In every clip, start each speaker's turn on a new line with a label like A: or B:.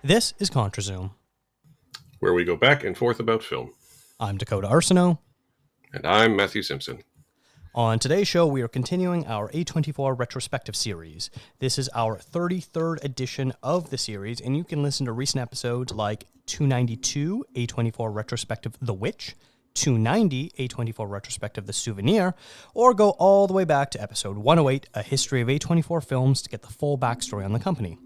A: This is ContraZoom.
B: Where we go back and forth about film.
A: I'm Dakota Arsenault.
B: And I'm Matthew Simpson.
A: On today's show, we are continuing our A24 Retrospective series. This is our 33rd edition of the series, and you can listen to recent episodes like 292, A24 Retrospective The Witch, 290, A24 Retrospective The Souvenir, or go all the way back to episode 108, A History of A24 Films, to get the full backstory on the company.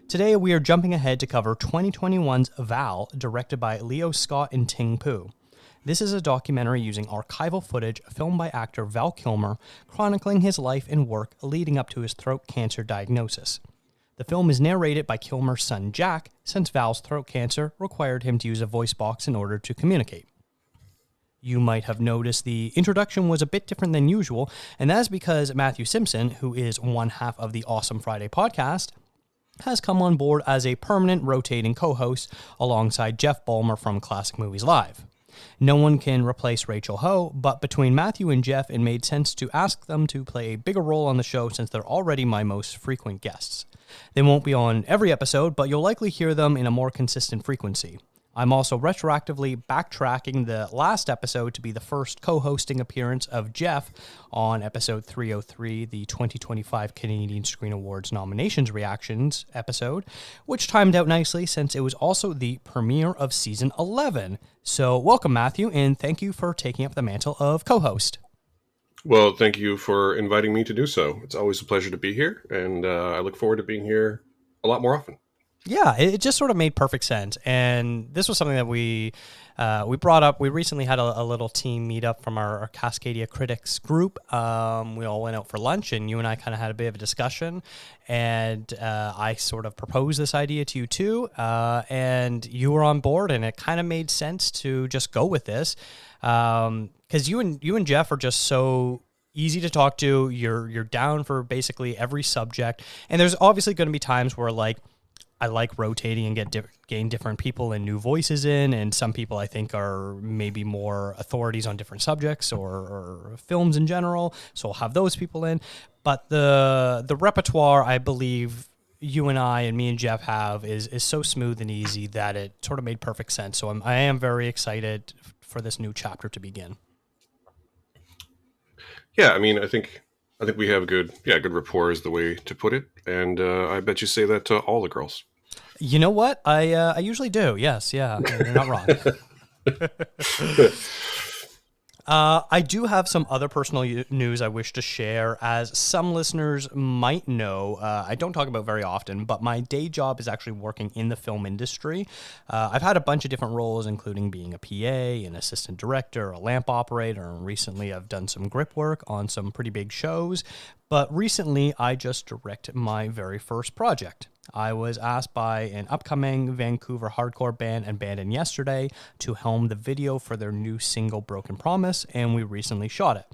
A: Today, we are jumping ahead to cover 2021's Val, directed by Leo Scott and Ting Pu. This is a documentary using archival footage filmed by actor Val Kilmer, chronicling his life and work leading up to his throat cancer diagnosis. The film is narrated by Kilmer's son Jack, since Val's throat cancer required him to use a voice box in order to communicate. You might have noticed the introduction was a bit different than usual, and that is because Matthew Simpson, who is one half of the Awesome Friday podcast, has come on board as a permanent rotating co-host alongside Jeff Bulmer from Classic Movies Live. No one can replace Rachel Ho, but between Matthew and Jeff, it made sense to ask them to play a bigger role on the show since they're already my most frequent guests. They won't be on every episode, but you'll likely hear them in a more consistent frequency. I'm also retroactively backtracking the last episode to be the first co-hosting appearance of Jeff on episode 303, the 2025 Canadian Screen Awards nominations reactions episode, which timed out nicely since it was also the premiere of season 11. So welcome, Matthew, and thank you for taking up the mantle of co-host.
B: Well, thank you for inviting me to do so. It's always a pleasure to be here, and I look forward to being here a lot more often.
A: Yeah, it just sort of made perfect sense, and this was something that we brought up. We recently had a little team meetup from our Cascadia Critics group. We all went out for lunch, and you and I kind of had a bit of a discussion, and I sort of proposed this idea to you too, and you were on board, and it kind of made sense to just go with this, because you and Jeff are just so easy to talk to. You're down for basically every subject, and there's obviously going to be times where I like rotating and gain different people and new voices in, and some people I think are maybe more authorities on different subjects or films in general, so I'll have those people in. But the repertoire, I believe, you and I and me and Jeff have is so smooth and easy that it sort of made perfect sense. So I am very excited for this new chapter to begin.
B: Yeah, I mean, I think we have good rapport is the way to put it, and I bet you say that to all the girls.
A: You know what? I usually do. Yes, yeah, you're not wrong. I do have some other personal news I wish to share. As some listeners might know, I don't talk about very often, but my day job is actually working in the film industry. I've had a bunch of different roles, including being a PA, an assistant director, a lamp operator, and recently I've done some grip work on some pretty big shows. But recently, I just directed my very first project. I was asked by an upcoming Vancouver hardcore band and Band In Yesterday to helm the video for their new single Broken Promise, and we recently shot it.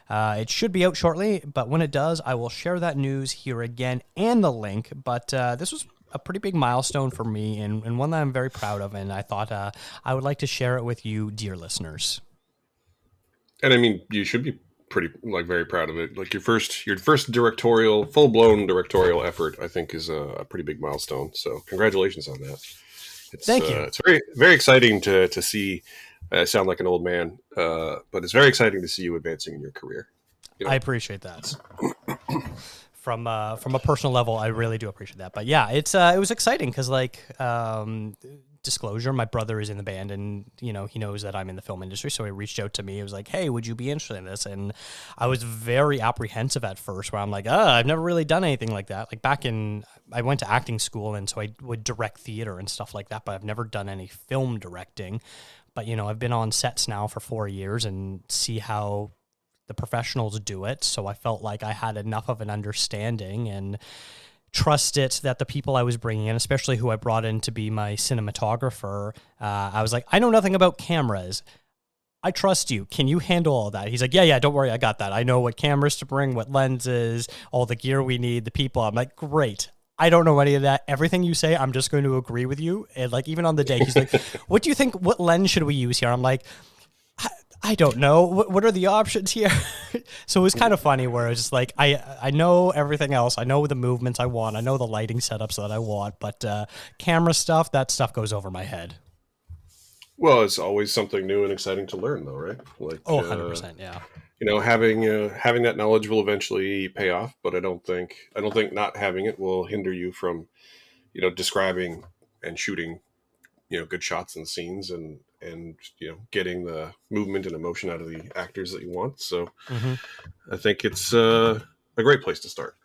A: It should be out shortly, but when it does, I will share that news here again and the link. But this was a pretty big milestone for me and one that I'm very proud of, and I thought I would like to share it with you, dear listeners.
B: And I mean, you should be pretty very proud of it. Like your first directorial, full-blown directorial effort, I think is a pretty big milestone. So congratulations on that.
A: Thank you.
B: It's very, very exciting to see. I sound like an old man, but it's very exciting to see you advancing in your career. You know?
A: I appreciate that. From a personal level, I really do appreciate that. But yeah, it was exciting because disclosure, my brother is in the band, and he knows that I'm in the film industry, so he reached out to me. He was like, hey, would you be interested in this? And I was very apprehensive at first, where I'm like, I've never really done anything like that. Like I went to acting school, and so I would direct theater and stuff like that, but I've never done any film directing. But I've been on sets now for 4 years and see how the professionals do it, so I felt like I had enough of an understanding and trust it that the people I was bringing in, especially who I brought in to be my cinematographer, I was like, I know nothing about cameras. I trust you. Can you handle all that? He's like, yeah, don't worry. I got that. I know what cameras to bring, what lenses, all the gear we need, the people. I'm like, great. I don't know any of that. Everything you say, I'm just going to agree with you. And even on the day, he's like, what do you think? What lens should we use here? I'm like, I don't know. What are the options here? So it was kind of funny where it was just like, I know everything else. I know the movements I want. I know the lighting setups that I want. But camera stuff, that stuff goes over my head.
B: Well, it's always something new and exciting to learn, though, right? Like,
A: Oh, 100%. Yeah.
B: having that knowledge will eventually pay off, but I don't think not having it will hinder you from, describing and shooting, good shots and scenes and getting the movement and emotion out of the actors that you want. So
A: Hmm.
B: I think it's a great place to start.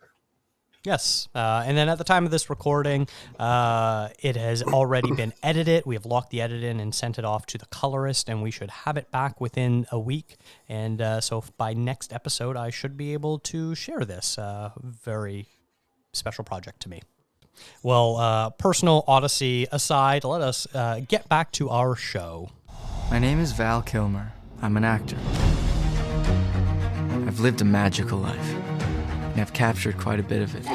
A: Yes. And then at the time of this recording, it has already been edited. We have locked the edit in and sent it off to the colorist, and we should have it back within a week. And so by next episode, I should be able to share this very special project to me. Well, personal odyssey aside, let us get back to our show.
C: My name is Val Kilmer. I'm an actor. I've lived a magical life, and I've captured quite a bit of it.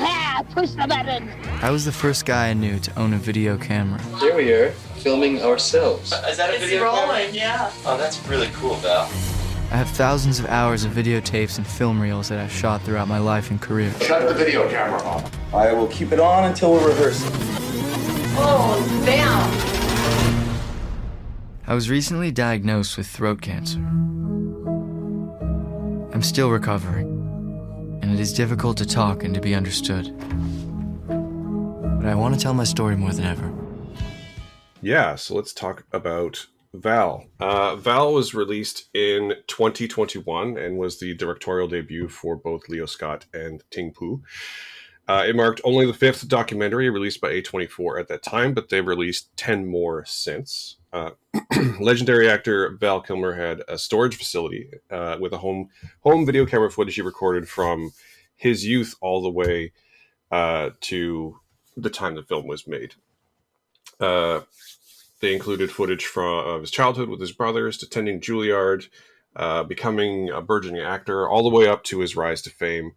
D: Push the button.
C: I was the first guy I knew to own a video camera.
E: Here we are, filming ourselves.
F: Is that a
G: It's
F: video
G: rolling,
F: camera?
G: yeah.
F: Oh, that's really cool, Val.
C: I have thousands of hours of videotapes and film reels that I've shot throughout my life and career.
H: Shut the video camera off.
E: I will keep it on until we're rehearsing.
G: Oh, bam!
C: I was recently diagnosed with throat cancer. I'm still recovering, and it is difficult to talk and to be understood. But I want to tell my story more than ever.
B: Yeah, so let's talk about Val. Val was released in 2021 and was the directorial debut for both Leo Scott and Ting Pu. It marked only the fifth documentary released by A24 at that time, but they've released 10 more since. Legendary actor Val Kilmer had a storage facility with a home video camera footage he recorded from his youth all the way to the time the film was made. They included footage of his childhood with his brothers, attending Juilliard, becoming a burgeoning actor, all the way up to his rise to fame.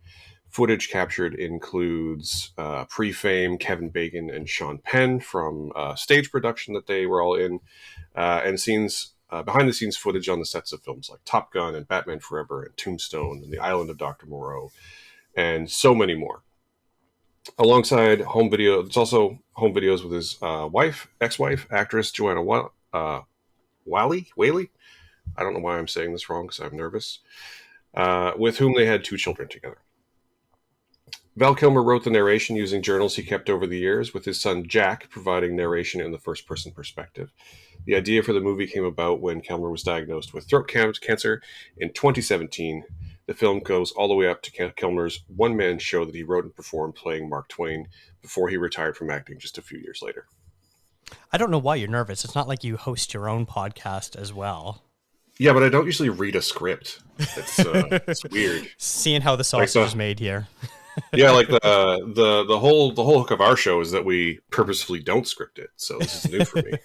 B: Footage captured includes pre-fame Kevin Bacon and Sean Penn from stage production that they were all in, and scenes behind-the-scenes footage on the sets of films like Top Gun and Batman Forever and Tombstone and The Island of Dr. Moreau, and so many more. Alongside home video, there's also home videos with his ex-wife, actress Joanna Whaley. I don't know why I'm saying this wrong because I'm nervous. With whom they had 2 children together. Val Kilmer wrote the narration using journals he kept over the years, with his son Jack providing narration in the first-person perspective. The idea for the movie came about when Kilmer was diagnosed with throat cancer in 2017. The film goes all the way up to Kilmer's one-man show that he wrote and performed playing Mark Twain before he retired from acting just a few years later.
A: I don't know why you're nervous. It's not like you host your own podcast as well.
B: Yeah, but I don't usually read a script. It's weird.
A: Seeing how the sausage is made here.
B: Yeah, like the whole hook of our show is that we purposefully don't script it. So this is new for me.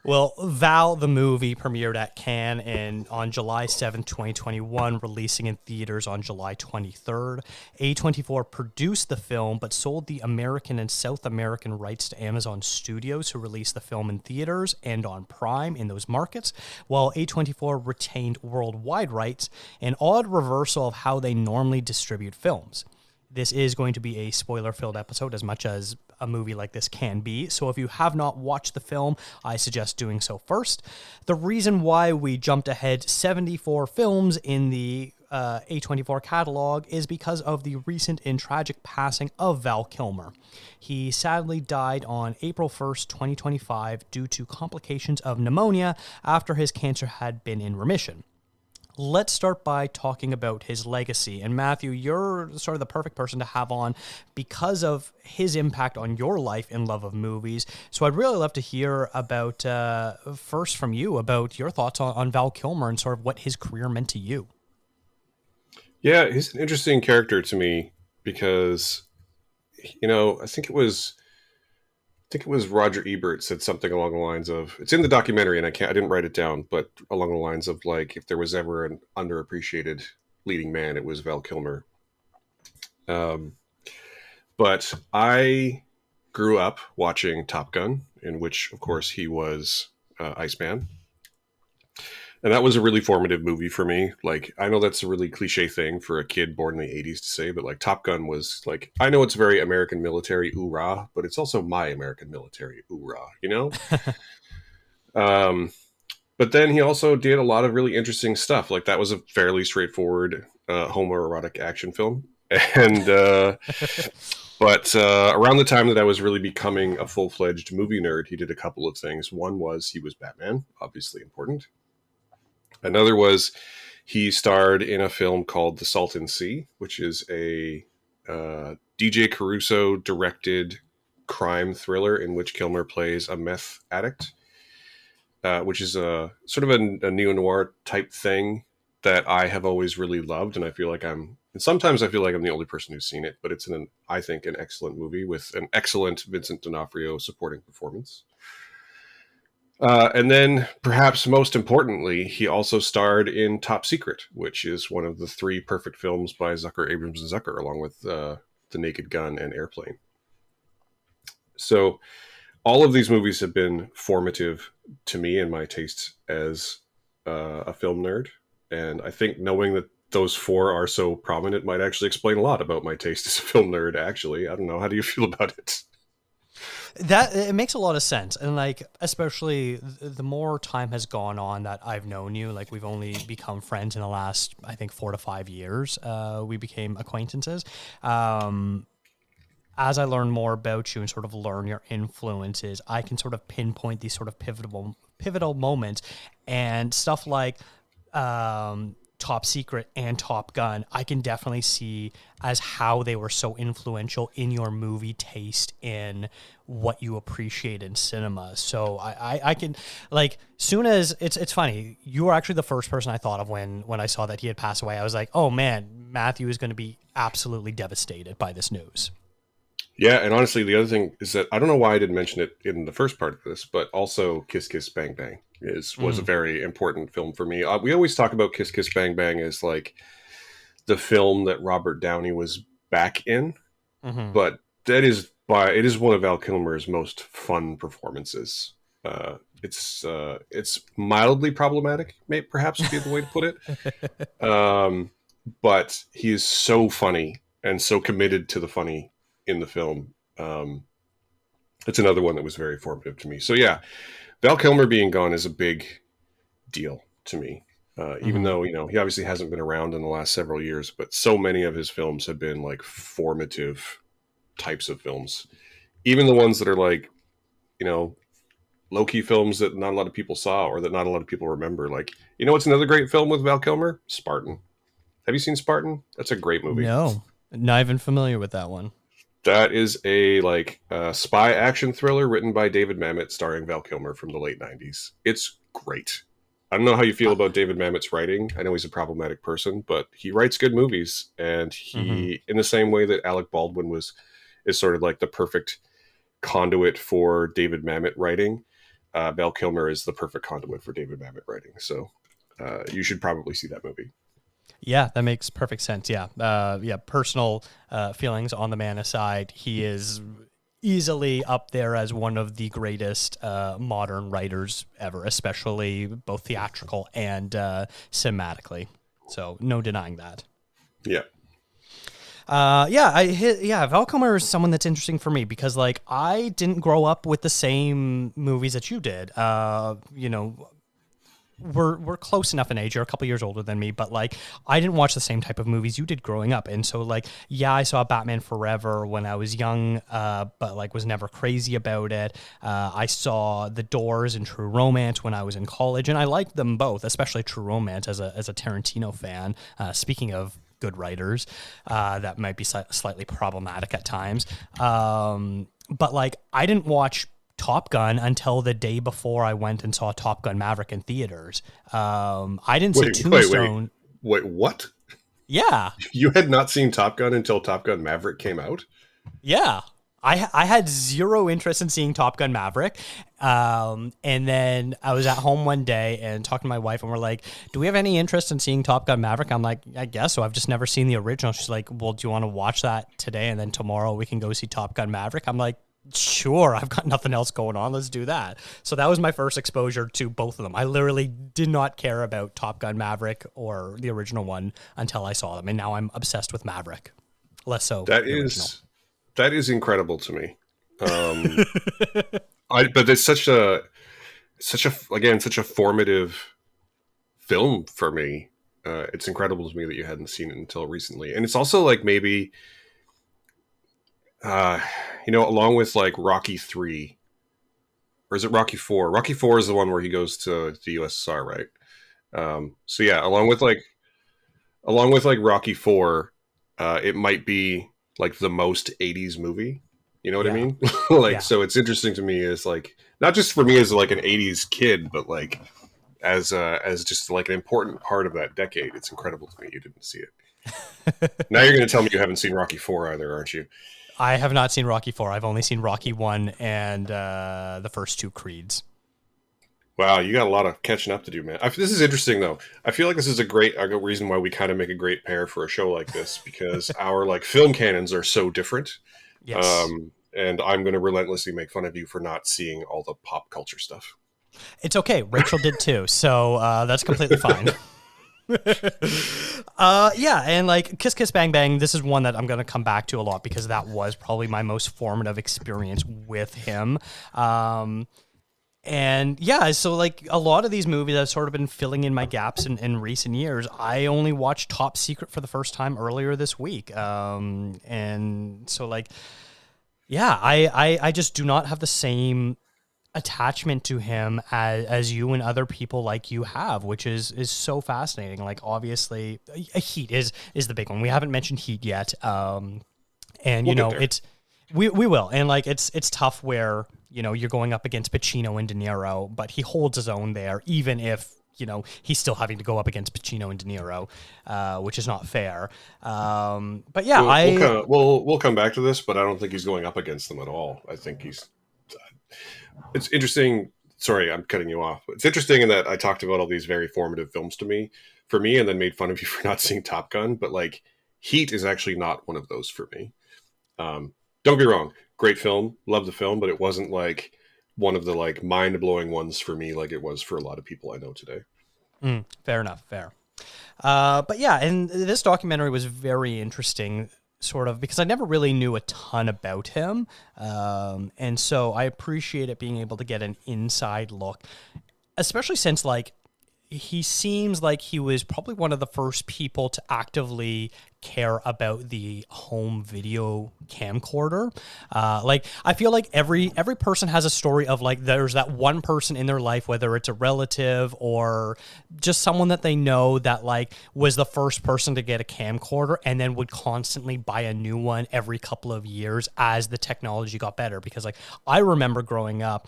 A: Well, Val, the movie, premiered at Cannes on July 7th, 2021, releasing in theaters on July 23rd. A24 produced the film, but sold the American and South American rights to Amazon Studios, who released the film in theaters and on Prime in those markets, while A24 retained worldwide rights, an odd reversal of how they normally distribute films. This is going to be a spoiler-filled episode, as much as a movie like this can be. So if you have not watched the film, I suggest doing so first. The reason why we jumped ahead 74 films in the A24 catalog is because of the recent and tragic passing of Val Kilmer. He sadly died on April 1st, 2025, due to complications of pneumonia after his cancer had been in remission. Let's start by talking about his legacy. And Matthew, you're sort of the perfect person to have on because of his impact on your life and love of movies. So I'd really love to hear about, first from you, about your thoughts on Val Kilmer and sort of what his career meant to you.
B: Yeah, he's an interesting character to me because, I think it was Roger Ebert said something along the lines of, it's in the documentary and I didn't write it down, but along the lines of like, if there was ever an underappreciated leading man, it was Val Kilmer. But I grew up watching Top Gun, in which of course he was Iceman. And that was a really formative movie for me. Like, I know that's a really cliche thing for a kid born in the 80s to say, but like Top Gun was like, I know it's very American military, oorah, but it's also my American military, oorah, you know? But then he also did a lot of really interesting stuff. Like, that was a fairly straightforward homoerotic action film. And, but around the time that I was really becoming a full-fledged movie nerd, he did a couple of things. One was he was Batman, obviously important. Another was he starred in a film called The Salton Sea, which is a DJ Caruso directed crime thriller in which Kilmer plays a meth addict, which is a sort of a neo-noir type thing that I have always really loved. And I feel like and sometimes I feel like I'm the only person who's seen it, but it's I think an excellent movie with an excellent Vincent D'Onofrio supporting performance. And then, perhaps most importantly, he also starred in Top Secret, which is one of the 3 perfect films by Zucker, Abrams, and Zucker, along with The Naked Gun and Airplane. So all of these movies have been formative to me and my taste as a film nerd. And I think knowing that those 4 are so prominent might actually explain a lot about my taste as a film nerd, actually. I don't know. How do you feel about it?
A: That it makes a lot of sense, and like especially the more time has gone on that I've known you, like we've only become friends in the last I think 4 to 5 years. We became acquaintances. As I learn more about you and sort of learn your influences, I can sort of pinpoint these sort of pivotal moments and stuff like Top Secret and Top Gun. I can definitely see as how they were so influential in your movie taste, in what you appreciate in cinema. So I can, like, soon as it's funny, you were actually the first person I thought of when I saw that he had passed away. I was like, oh man, Matthew is going to be absolutely devastated by this news.
B: Yeah, and honestly, the other thing is that I don't know why I didn't mention it in the first part of this, but also Kiss Kiss Bang Bang was a very important film for me. We always talk about Kiss Kiss Bang Bang as like the film that Robert Downey was back in, but it is one of Val Kilmer's most fun performances. It's mildly problematic, perhaps would be the way to put it. But he is so funny and so committed to the funny in the film. It's another one that was very formative to me. So yeah, Val Kilmer being gone is a big deal to me. Even though, he obviously hasn't been around in the last several years, but so many of his films have been like formative types of films. Even the ones that are like, low-key films that not a lot of people saw or that not a lot of people remember. Like, what's another great film with Val Kilmer? Spartan. Have you seen Spartan? That's a great movie.
A: No, not even familiar with that one.
B: That is a spy action thriller written by David Mamet, starring Val Kilmer from the late 90s. It's great. I don't know how you feel about David Mamet's writing. I know he's a problematic person, but he writes good movies. And he, in the same way that Alec Baldwin is sort of like the perfect conduit for David Mamet writing, Val Kilmer is the perfect conduit for David Mamet writing. So you should probably see that movie.
A: Yeah, that makes perfect sense. Yeah. Personal feelings on the man aside, he is easily up there as one of the greatest modern writers ever, especially both theatrical and cinematically. So no denying that.
B: Yeah.
A: Val Kilmer is someone that's interesting for me because like I didn't grow up with the same movies that you did. We're close enough in age. You're a couple years older than me, but like I didn't watch the same type of movies you did growing up. And so like, yeah, I saw Batman Forever when I was young, but like was never crazy about it. I saw The Doors and True Romance when I was in college, and I liked them both, especially True Romance as a Tarantino fan. Speaking of good writers, that might be slightly problematic at times. But like I didn't watch Top Gun until the day before I went and saw Top Gun Maverick in theaters. I didn't see Tombstone.
B: Wait, what?
A: Yeah.
B: You had not seen Top Gun until Top Gun Maverick came out?
A: Yeah. I had zero interest in seeing Top Gun Maverick. And then I was at home one day and talking to my wife, and we're like, do we have any interest in seeing Top Gun Maverick? I'm like, I guess so. I've just never seen the original. She's like, well, do you want to watch that today? And then tomorrow we can go see Top Gun Maverick? I'm like, Sure, I've got nothing else going on. Let's do that. So that was my first exposure to both of them. I literally did not care about Top Gun Maverick or the original one until I saw them, and now I'm obsessed with Maverick. Less so
B: That
A: the original.
B: is incredible to me. But it's such a formative film for me. It's incredible to me that you hadn't seen it until recently, and it's also like maybe, along with like Rocky 3, or is it Rocky 4? Rocky 4 is the one where he goes to the USSR, right? So yeah, along with like Rocky 4, it might be like the most 80s movie. You know what I
A: Yeah,
B: mean? Like,
A: yeah.
B: so it's interesting to me as like, not just for me as like an 80s kid, but like as just like an important part of that decade. It's incredible to me you didn't see it. Now you're going to tell me you haven't seen Rocky 4 either, aren't you?
A: I have not seen Rocky 4. I've only seen Rocky 1 and the first two Creeds.
B: Wow, you got a lot of catching up to do, man. This is interesting, though. I feel like this is a reason why we kind of make a great pair for a show like this, because our like film canons are so different.
A: Yes.
B: And I'm going to relentlessly make fun of you for not seeing all the pop culture stuff.
A: It's okay. Rachel did too, so that's completely fine. Yeah, and like Kiss Kiss Bang Bang, this is one that I'm going to come back to a lot because that was probably my most formative experience with him. And yeah, so like a lot of these movies I've sort of been filling in my gaps in recent years. I only watched Top Secret for the first time earlier this week. And so like, yeah, I just do not have the same attachment to him as you and other people like you have, which is so fascinating. Like obviously Heat is the big one. We haven't mentioned Heat yet. And
B: We'll
A: you
B: get
A: know,
B: there.
A: it's we will. And like it's tough where, you know, you're going up against Pacino and De Niro, but he holds his own there, even if, you know, he's still having to go up against Pacino and De Niro, which is not fair. But yeah,
B: We'll come back to this, but I don't think he's going up against them at all. I think it's interesting. Sorry, I'm cutting you off. But it's interesting in that I talked about all these very formative films for me, and then made fun of you for not seeing Top Gun. But like, Heat is actually not one of those for me. Don't be wrong, great film, love the film, but it wasn't like one of the like mind blowing ones for me, like it was for a lot of people I know today.
A: fair enough, fair. But yeah, and this documentary was very interesting, sort of, because I never really knew a ton about him. And so I appreciate it being able to get an inside look, especially since, like, he seems like he was probably one of the first people to actively care about the home video camcorder. Like, I feel like every person has a story of like there's that one person in their life, whether it's a relative or just someone that they know, that like was the first person to get a camcorder and then would constantly buy a new one every couple of years as the technology got better. Because like I remember growing up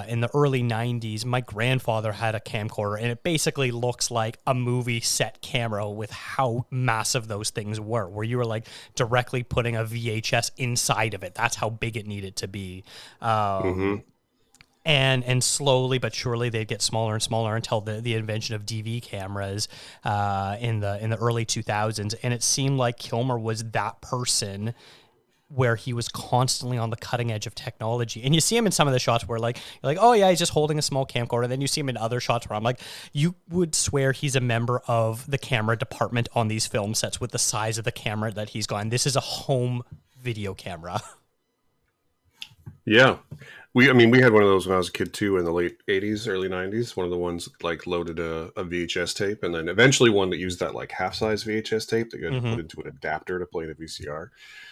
A: in the early 90s, my grandfather had a camcorder and it basically looks like a movie set camera with how massive those things were, where you were like directly putting a VHS inside of it. That's how big it needed to be. And slowly but surely they'd get smaller and smaller until the invention of DV cameras in the early 2000s. And it seemed like Kilmer was that person where he was constantly on the cutting edge of technology. And you see him in some of the shots where like, you're like, oh yeah, he's just holding a small camcorder. And then you see him in other shots where I'm like, you would swear he's a member of the camera department on these film sets with the size of the camera that he's got. This is a home video camera.
B: Yeah. We had one of those when I was a kid too, in the late 80s, early 90s. One of the ones that like loaded a VHS tape, and then eventually one that used that like half-size VHS tape that you had to put into an adapter to play in a VCR.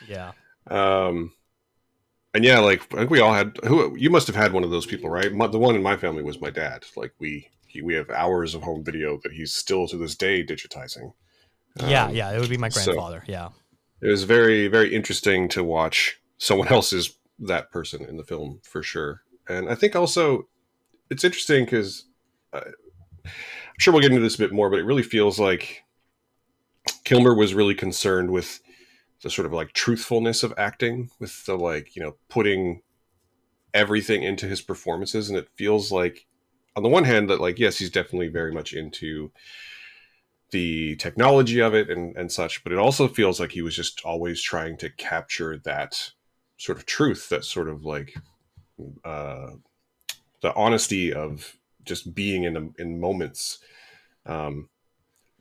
A: Yeah.
B: And yeah, like I think we all had. You must have had one of those people, right? The one in my family was my dad. Like we have hours of home video that he's still to this day digitizing.
A: Yeah, it would be my
B: So
A: grandfather. Yeah.
B: it was very, very interesting to watch someone else's that person in the film for sure. And I think also it's interesting because I'm sure we'll get into this a bit more, but it really feels like Kilmer was really concerned with the sort of like truthfulness of acting, with the like, putting everything into his performances. And it feels like on the one hand that like, yes, he's definitely very much into the technology of it and such, but it also feels like he was just always trying to capture that sort of truth, that sort of like the honesty of just being in moments.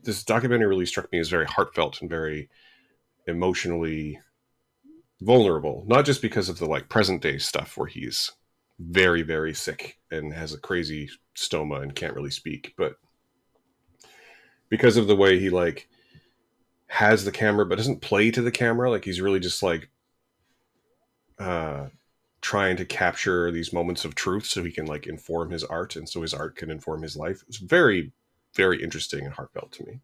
B: This documentary really struck me as very heartfelt and very emotionally vulnerable, not just because of the like present day stuff where he's very, very sick and has a crazy stoma and can't really speak, but because of the way he like has the camera but doesn't play to the camera. Like he's really just like trying to capture these moments of truth so he can like inform his art, and so his art can inform his life. It's very, very interesting and heartfelt to me.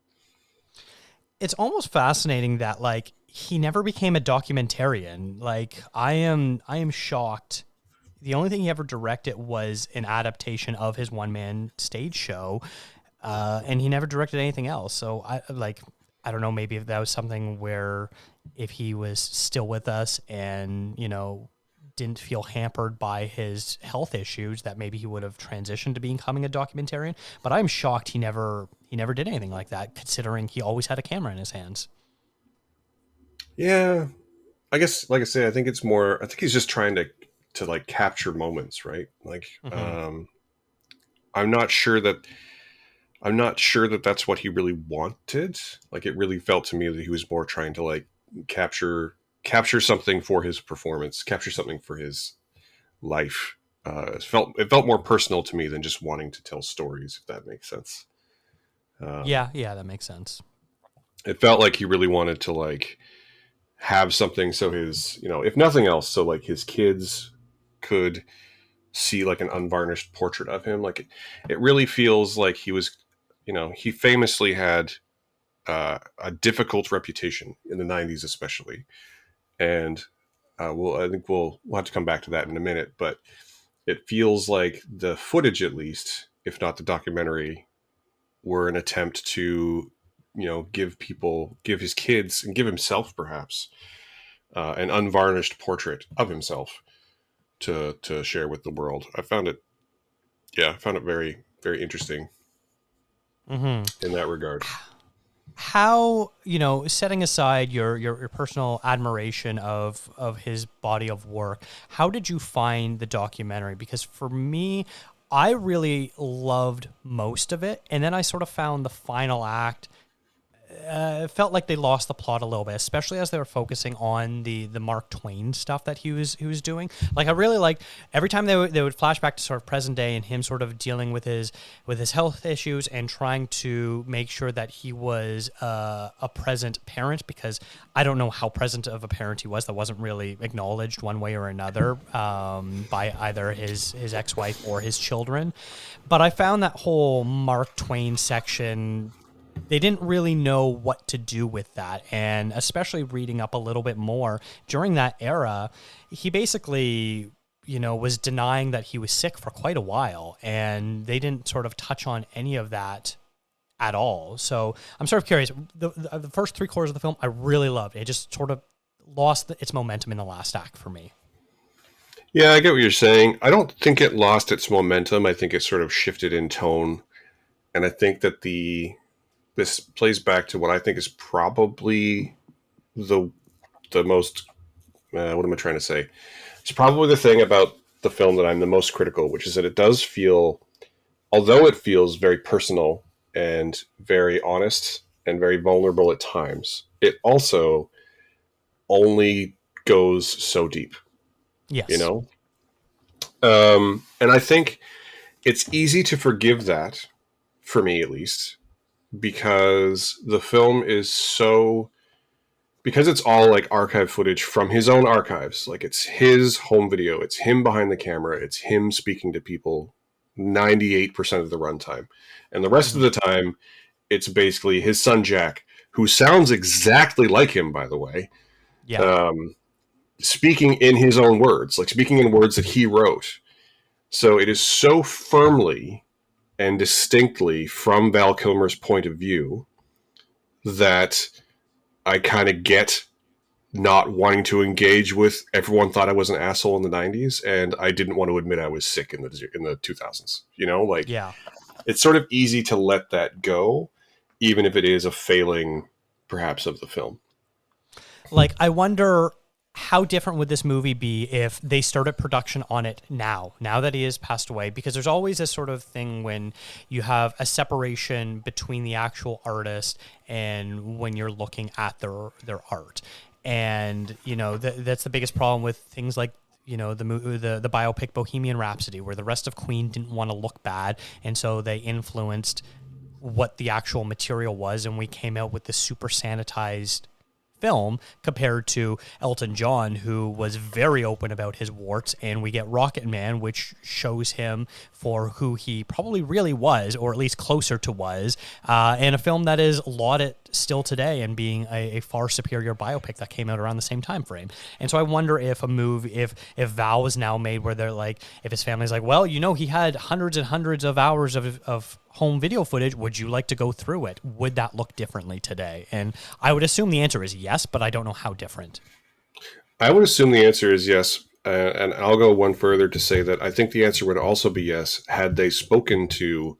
A: It's almost fascinating that like he never became a documentarian. Like I am shocked. The only thing he ever directed was an adaptation of his one-man stage show, and he never directed anything else. So I don't know, maybe if that was something where if he was still with us and, you know, didn't feel hampered by his health issues, that maybe he would have transitioned to becoming a documentarian. But I'm shocked he never did anything like that, considering he always had a camera in his hands.
B: Yeah, I guess, like I say, I think it's more. I think he's just trying to like capture moments, right? Like, I'm not sure that that's what he really wanted. Like, it really felt to me that he was more trying to like capture something for his performance, capture something for his life. It felt more personal to me than just wanting to tell stories, if that makes sense.
A: Yeah, that makes sense.
B: It felt like he really wanted to like have something so his, you know, if nothing else, so like his kids could see like an unvarnished portrait of him. Like it really feels like he was, you know, he famously had a difficult reputation in the 90s, especially. And I think we'll have to come back to that in a minute, but it feels like the footage, at least, if not the documentary, were an attempt to, you know, give his kids and give himself perhaps an unvarnished portrait of himself to share with the world. I found it very, very interesting in that regard.
A: How, you know, setting aside your personal admiration of his body of work, how did you find the documentary? Because for me, I really loved most of it, and then I sort of found the final act, it felt like they lost the plot a little bit, especially as they were focusing on the Mark Twain stuff that he was doing. Like I really liked every time they would flash back to sort of present day and him sort of dealing with his health issues and trying to make sure that he was a present parent, because I don't know how present of a parent he was. That wasn't really acknowledged one way or another by either his ex-wife or his children. But I found that whole Mark Twain section, they didn't really know what to do with that. And especially reading up a little bit more during that era, he basically, you know, was denying that he was sick for quite a while, and they didn't sort of touch on any of that at all. So I'm sort of curious. The first three quarters of the film, I really loved. It just sort of lost its momentum in the last act for me.
B: Yeah, I get what you're saying. I don't think it lost its momentum. I think it sort of shifted in tone. And I think that this plays back to what I think is probably the most, what am I trying to say? It's probably the thing about the film that I'm the most critical, which is that it does feel, although it feels very personal and very honest and very vulnerable at times, it also only goes so deep.
A: Yes.
B: You know? And I think it's easy to forgive that, for me at least, because the film is so, because it's all like archive footage from his own archives. Like it's his home video, it's him behind the camera, it's him speaking to people 98% of the runtime. And the rest of the time, it's basically his son Jack, who sounds exactly like him, by the way.
A: Yeah.
B: Speaking in his own words, like speaking in words that he wrote. So it is so firmly and distinctly from Val Kilmer's point of view that I kind of get not wanting to engage with everyone thought I was an asshole in the 90s, and I didn't want to admit I was sick in the 2000s. You know, like
A: Yeah.
B: It's sort of easy to let that go, even if it is a failing, perhaps, of the film.
A: Like, I wonder how different would this movie be if they started production on it now that he has passed away? Because there's always this sort of thing when you have a separation between the actual artist and when you're looking at their art. And, you know, that's the biggest problem with things like, you know, the biopic Bohemian Rhapsody, where the rest of Queen didn't want to look bad, and so they influenced what the actual material was, and we came out with this super sanitized film compared to Elton John, who was very open about his warts, and we get Rocket Man, which shows him for who he probably really was, or at least closer to was, and a film that is lauded still today and being a far superior biopic that came out around the same time frame. And so I wonder if a movie, if Val was now made where they're like, if his family's like, well, you know, he had hundreds and hundreds of hours of home video footage, would you like to go through it? Would that look differently today? And I would assume the answer is yes, but I don't know how different.
B: I would assume the answer is yes. And I'll go one further to say that I think the answer would also be yes had they spoken to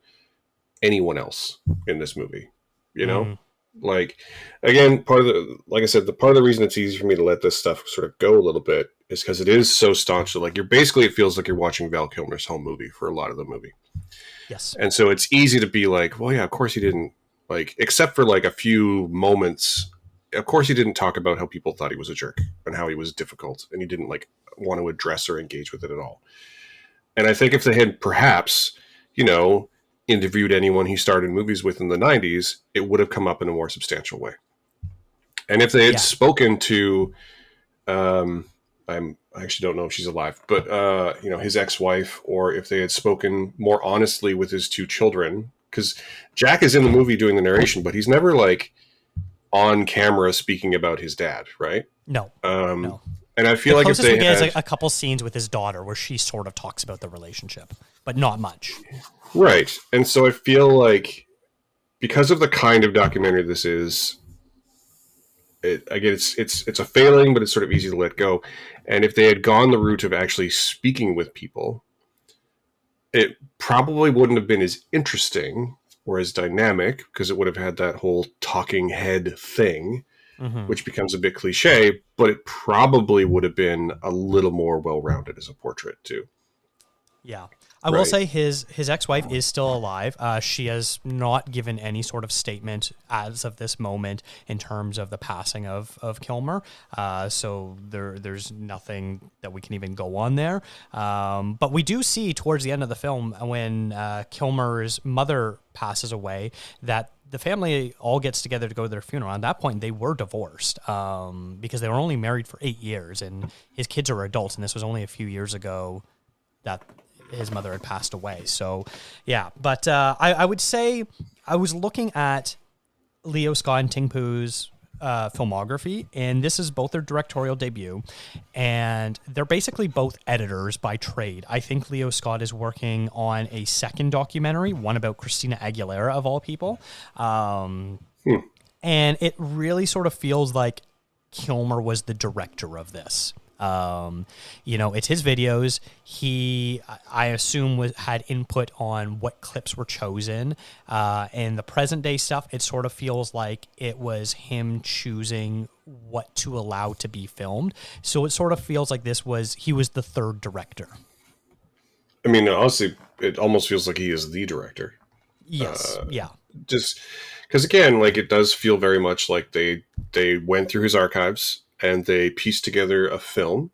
B: anyone else in this movie. You know, like, again, like I said, part of the reason it's easy for me to let this stuff sort of go a little bit is because it is so staunch. Like, it feels like you're watching Val Kilmer's home movie for a lot of the movie.
A: Yes.
B: And so it's easy to be like, well, yeah, of course he didn't, like, except for like a few moments. Of course he didn't talk about how people thought he was a jerk and how he was difficult, and he didn't like want to address or engage with it at all. And I think if they had perhaps, you know, interviewed anyone he starred in movies with in the 90s, it would have come up in a more substantial way. And if they had spoken to, I actually don't know if she's alive, but, you know, his ex-wife, or if they had spoken more honestly with his two children, because Jack is in the movie doing the narration, but he's never like on camera speaking about his dad, right?
A: No.
B: No. And I feel like if they
A: had a couple scenes with his daughter where she sort of talks about the relationship, but not much.
B: Right. And so I feel like because of the kind of documentary this is, it's a failing, but it's sort of easy to let go. And if they had gone the route of actually speaking with people, it probably wouldn't have been as interesting or as dynamic, because it would have had that whole talking head thing, which becomes a bit cliche, but it probably would have been a little more well-rounded as a portrait too.
A: Yeah. I will say his ex-wife is still alive. She has not given any sort of statement as of this moment in terms of the passing of Kilmer. So there's nothing that we can even go on there. But we do see towards the end of the film when Kilmer's mother passes away that the family all gets together to go to their funeral. At that point, they were divorced because they were only married for 8 years, and his kids are adults, and this was only a few years ago that his mother had passed away. So, yeah. But I would say I was looking at Leo Scott and Ting Poo's filmography, and this is both their directorial debut, and they're basically both editors by trade. I think Leo Scott is working on a second documentary, one about Christina Aguilera, of all people. And it really sort of feels like Kilmer was the director of this. You know, it's his videos. He, I assume, had input on what clips were chosen. And the present day stuff, it sort of feels like it was him choosing what to allow to be filmed. So it sort of feels like he was the third director.
B: I mean, honestly, it almost feels like he is the director.
A: Yes. Yeah.
B: Just because, again, like, it does feel very much like they went through his archives and they pieced together a film,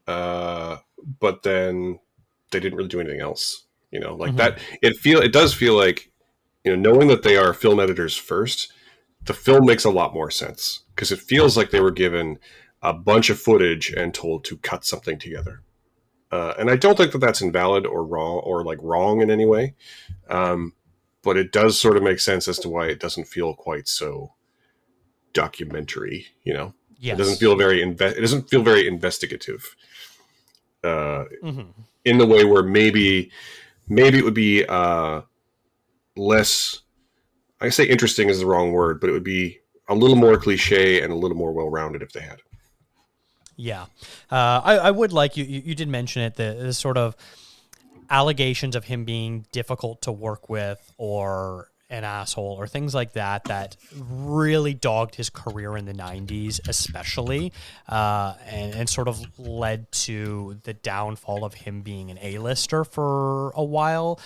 B: but then they didn't really do anything else. You know, like that. It does feel like, you know, knowing that they are film editors first, the film makes a lot more sense, because it feels like they were given a bunch of footage and told to cut something together. And I don't think that that's invalid or wrong in any way, but it does sort of make sense as to why it doesn't feel quite so documentary. You know. Yes. It doesn't feel very investigative, in the way where maybe it would be less. I say interesting is the wrong word, but it would be a little more cliche and a little more well-rounded if they had.
A: Yeah, I would like you did mention it, the sort of allegations of him being difficult to work with, or an asshole or things like that really dogged his career in the 90s especially, and sort of led to the downfall of him being an A-lister for a while.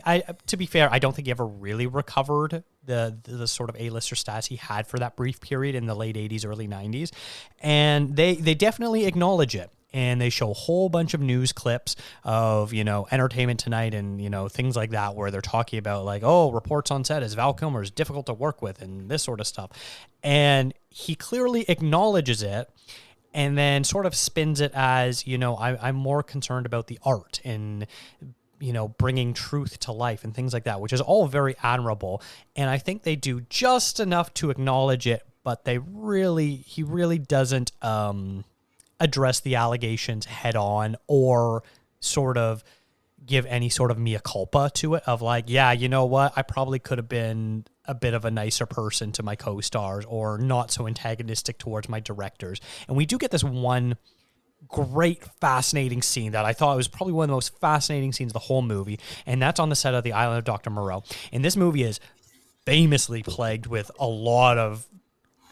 A: I to be fair, I don't think he ever really recovered the sort of A-lister status he had for that brief period in the late 80s, early 90s. And they definitely acknowledge it. And they show a whole bunch of news clips of, Entertainment Tonight and, things like that, where they're talking about like, oh, reports on set is Val Kilmer is difficult to work with and this sort of stuff. And he clearly acknowledges it and then sort of spins it as, I'm more concerned about the art and, bringing truth to life and things like that, which is all very admirable. And I think they do just enough to acknowledge it, but he really doesn't, address the allegations head on or sort of give any sort of mea culpa to it of like, yeah, you know what? I probably could have been a bit of a nicer person to my co-stars or not so antagonistic towards my directors. And we do get this one great, fascinating scene that I thought was probably one of the most fascinating scenes of the whole movie. And that's on the set of The Island of Dr. Moreau. And this movie is famously plagued with a lot of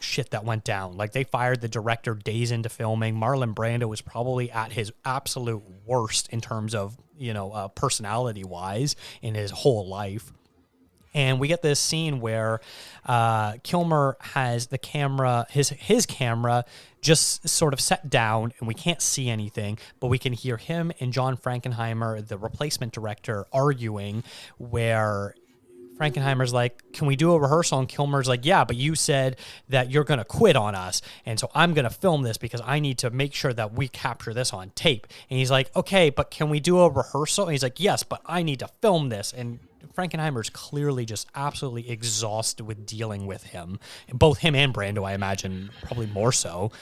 A: shit that went down. Like, they fired the director days into filming. Marlon Brando was probably at his absolute worst in terms of, personality wise in his whole life. And we get this scene where Kilmer has the camera, his camera just sort of set down and we can't see anything, but we can hear him and John Frankenheimer, the replacement director, arguing where Frankenheimer's like, can we do a rehearsal? And Kilmer's like, yeah, but you said that you're going to quit on us. And so I'm going to film this because I need to make sure that we capture this on tape. And he's like, okay, but can we do a rehearsal? And he's like, yes, but I need to film this. And Frankenheimer's clearly just absolutely exhausted with dealing with him. Both him and Brando, I imagine, probably more so.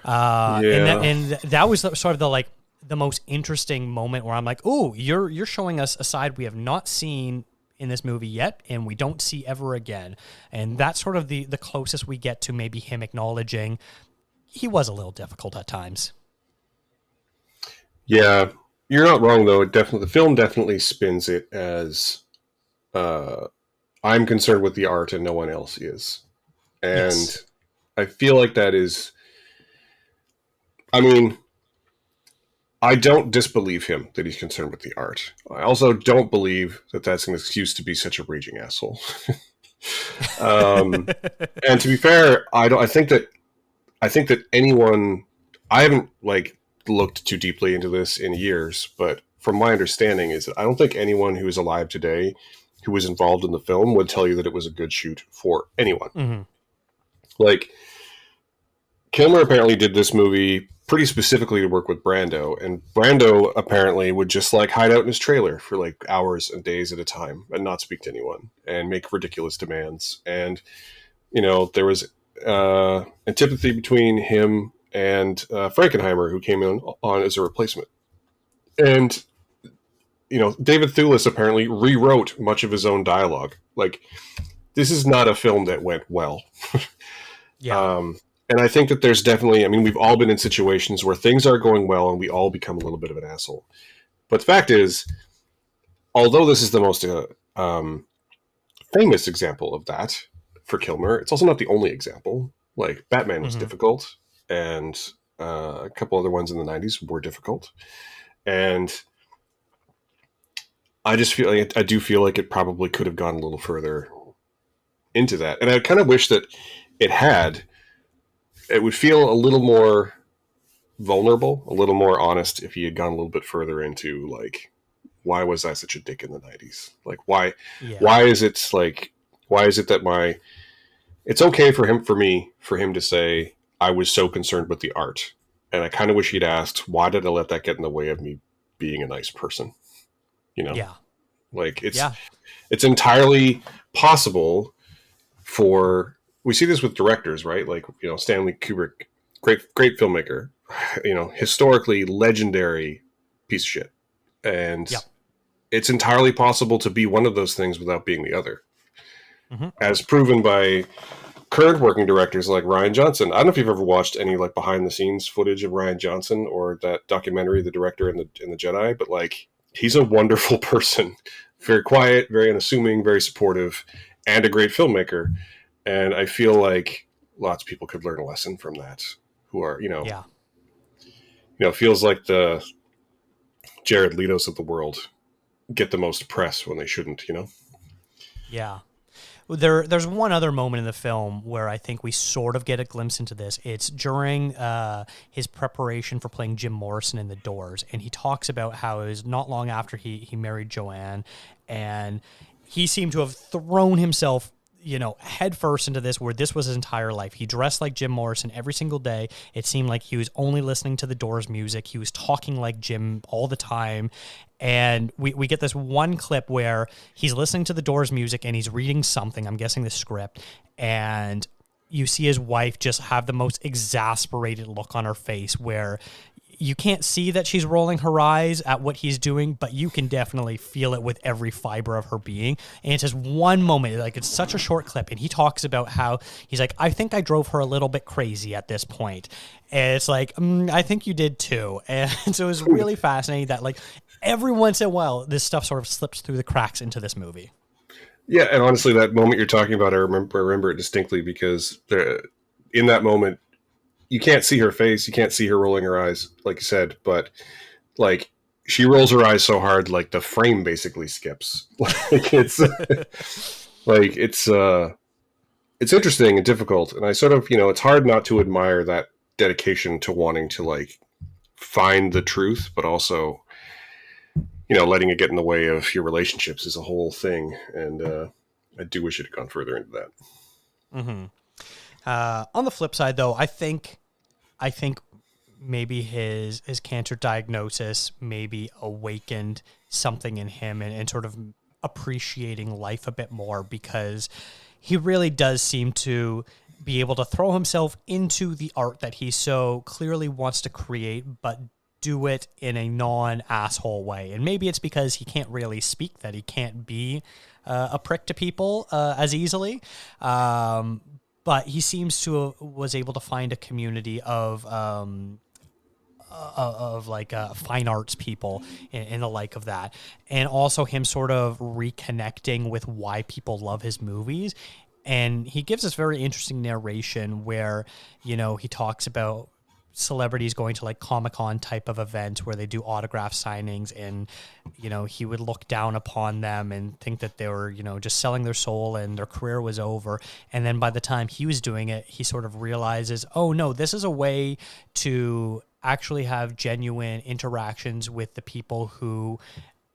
A: And that was sort of the most interesting moment where I'm like, oh, you're showing us a side we have not seen in this movie yet, and we don't see ever again. And that's sort of the closest we get to maybe him acknowledging he was a little difficult at times.
B: Yeah, you're not wrong though. The film definitely spins it as I'm concerned with the art and no one else is. And yes. I feel like that is, I don't disbelieve him that he's concerned with the art. I also don't believe that that's an excuse to be such a raging asshole. And to be fair, I think that anyone, I haven't looked too deeply into this in years, but from my understanding is that I don't think anyone who is alive today who was involved in the film would tell you that it was a good shoot for anyone. Mm-hmm. Kilmer apparently did this movie pretty specifically to work with Brando, and Brando apparently would just hide out in his trailer for hours and days at a time and not speak to anyone and make ridiculous demands. And there was antipathy between him and Frankenheimer, who came on as a replacement. And David Thewlis apparently rewrote much of his own dialogue. This is not a film that went well.
A: Yeah.
B: And I think that there's definitely, we've all been in situations where things are going well and we all become a little bit of an asshole. But the fact is, although this is the most famous example of that for Kilmer, it's also not the only example. Batman was difficult, and a couple other ones in the 90s were difficult. And I do feel like it probably could have gone a little further into that. And I kind of wish that it would feel a little more vulnerable, a little more honest if he had gone a little bit further into why was I such a dick in the 90s? Why is it that it's okay for him to say I was so concerned with the art. And I kind of wish he'd asked, why did I let that get in the way of me being a nice person?
A: Yeah.
B: It's entirely possible we see this with directors, right? Stanley Kubrick, great filmmaker, historically legendary piece of shit. And it's entirely possible to be one of those things without being the other. Mm-hmm. As proven by current working directors like Rian Johnson. I don't know if you've ever watched any behind the scenes footage of Rian Johnson or that documentary, The Director and the Jedi, but he's a wonderful person very quiet, very unassuming, very supportive, and a great filmmaker. And I feel like lots of people could learn a lesson from that. Who are
A: Yeah.
B: Feels like the Jared Leto's of the world get the most press when they shouldn't.
A: Yeah. There's one other moment in the film where I think we sort of get a glimpse into this. It's during his preparation for playing Jim Morrison in The Doors, and he talks about how it was not long after he married Joanne, and he seemed to have thrown himself headfirst into this, where this was his entire life. He dressed like Jim Morrison every single day. It seemed like he was only listening to the Doors music. He was talking like Jim all the time. And we get this one clip where he's listening to the Doors music and he's reading something, I'm guessing the script, and you see his wife just have the most exasperated look on her face, where you can't see that she's rolling her eyes at what he's doing, but you can definitely feel it with every fiber of her being. And it's just one moment, like it's such a short clip. And he talks about how he's like, I think I drove her a little bit crazy at this point. And it's like, I think you did too. And so it was really fascinating that like every once in a while, this stuff sort of slips through the cracks into this movie.
B: Yeah. And honestly, that moment you're talking about, I remember it distinctly because in that moment, you can't see her face. You can't see her rolling her eyes, like you said, but like she rolls her eyes so hard, like the frame basically skips. Like it's like it's interesting and difficult. And I sort of, it's hard not to admire that dedication to wanting to like find the truth, but also, letting it get in the way of your relationships is a whole thing. And I do wish it had gone further into that.
A: Mm-hmm. On the flip side, though, I think maybe his cancer diagnosis maybe awakened something in him and sort of appreciating life a bit more, because he really does seem to be able to throw himself into the art that he so clearly wants to create, but do it in a non-asshole way. And maybe it's because he can't really speak that he can't be a prick to people as easily. But he seems to was able to find a community of like fine arts people and the like of that, and also him sort of reconnecting with why people love his movies. And he gives this very interesting narration where he talks about celebrities going to like Comic-Con type of events where they do autograph signings, and he would look down upon them and think that they were just selling their soul and their career was over. And then by the time he was doing it, he sort of realizes, oh no, this is a way to actually have genuine interactions with the people who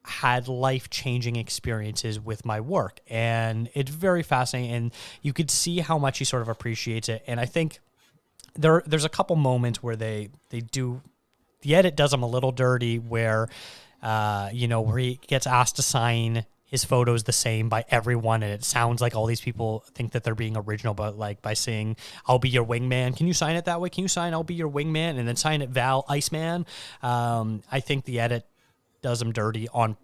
A: had life-changing experiences with my work. And it's very fascinating, and you could see how much he sort of appreciates it. And I think there's a couple moments where they do, the edit does him a little dirty, where where he gets asked to sign his photos the same by everyone, and it sounds like all these people think that they're being original, but like by saying, I'll be your wingman, can you sign it that way, can you sign I'll be your wingman, and then sign it Val Iceman. I think the edit does him dirty on,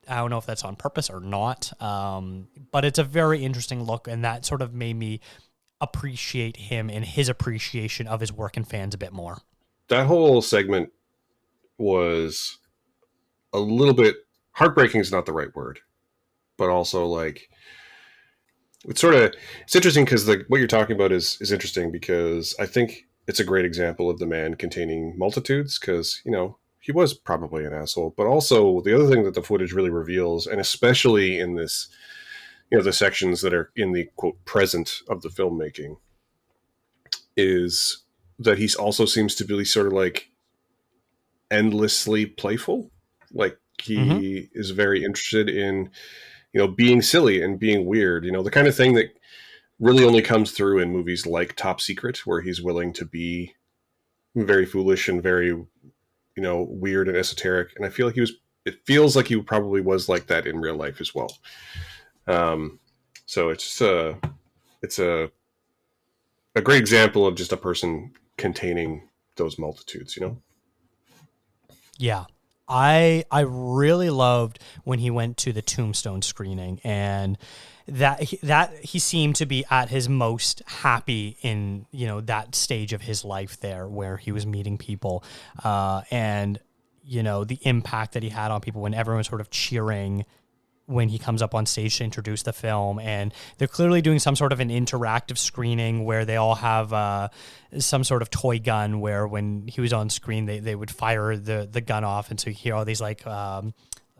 A: I don't know if that's on purpose or not, but it's a very interesting look, and that sort of made me appreciate him and his appreciation of his work and fans a bit more.
B: That whole segment was a little bit heartbreaking is not the right word, but also like it's interesting because what you're talking about is interesting, because I think it's a great example of the man containing multitudes, because he was probably an asshole, but also the other thing that the footage really reveals, and especially in this the sections that are in the quote present of the filmmaking, is that he also seems to be sort of like endlessly playful. Like he is very interested in, being silly and being weird, the kind of thing that really only comes through in movies like Top Secret, where he's willing to be very foolish and very, weird and esoteric. And I feel like it feels like he probably was like that in real life as well. So it's a great example of just a person containing those multitudes,
A: Yeah. I really loved when he went to the Tombstone screening, and that he seemed to be at his most happy in, that stage of his life there, where he was meeting people, and, the impact that he had on people when everyone was sort of cheering when he comes up on stage to introduce the film, and they're clearly doing some sort of an interactive screening where they all have some sort of toy gun where when he was on screen, they would fire the gun off. And so you hear all these like,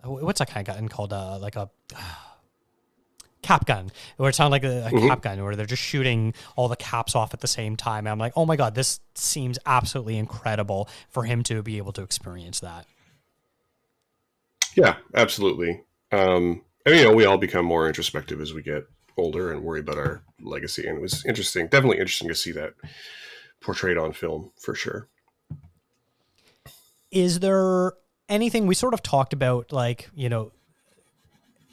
A: what's that kind of gun called? Like a cap gun, where it sounds like a cap gun, where they're just shooting all the caps off at the same time. And I'm like, oh my God, this seems absolutely incredible for him to be able to experience that.
B: Yeah, absolutely. And, you know, we all become more introspective as we get older and worry about our legacy. And it was interesting, definitely interesting to see that portrayed on film for sure.
A: Is there anything we sort of talked about, like, you know,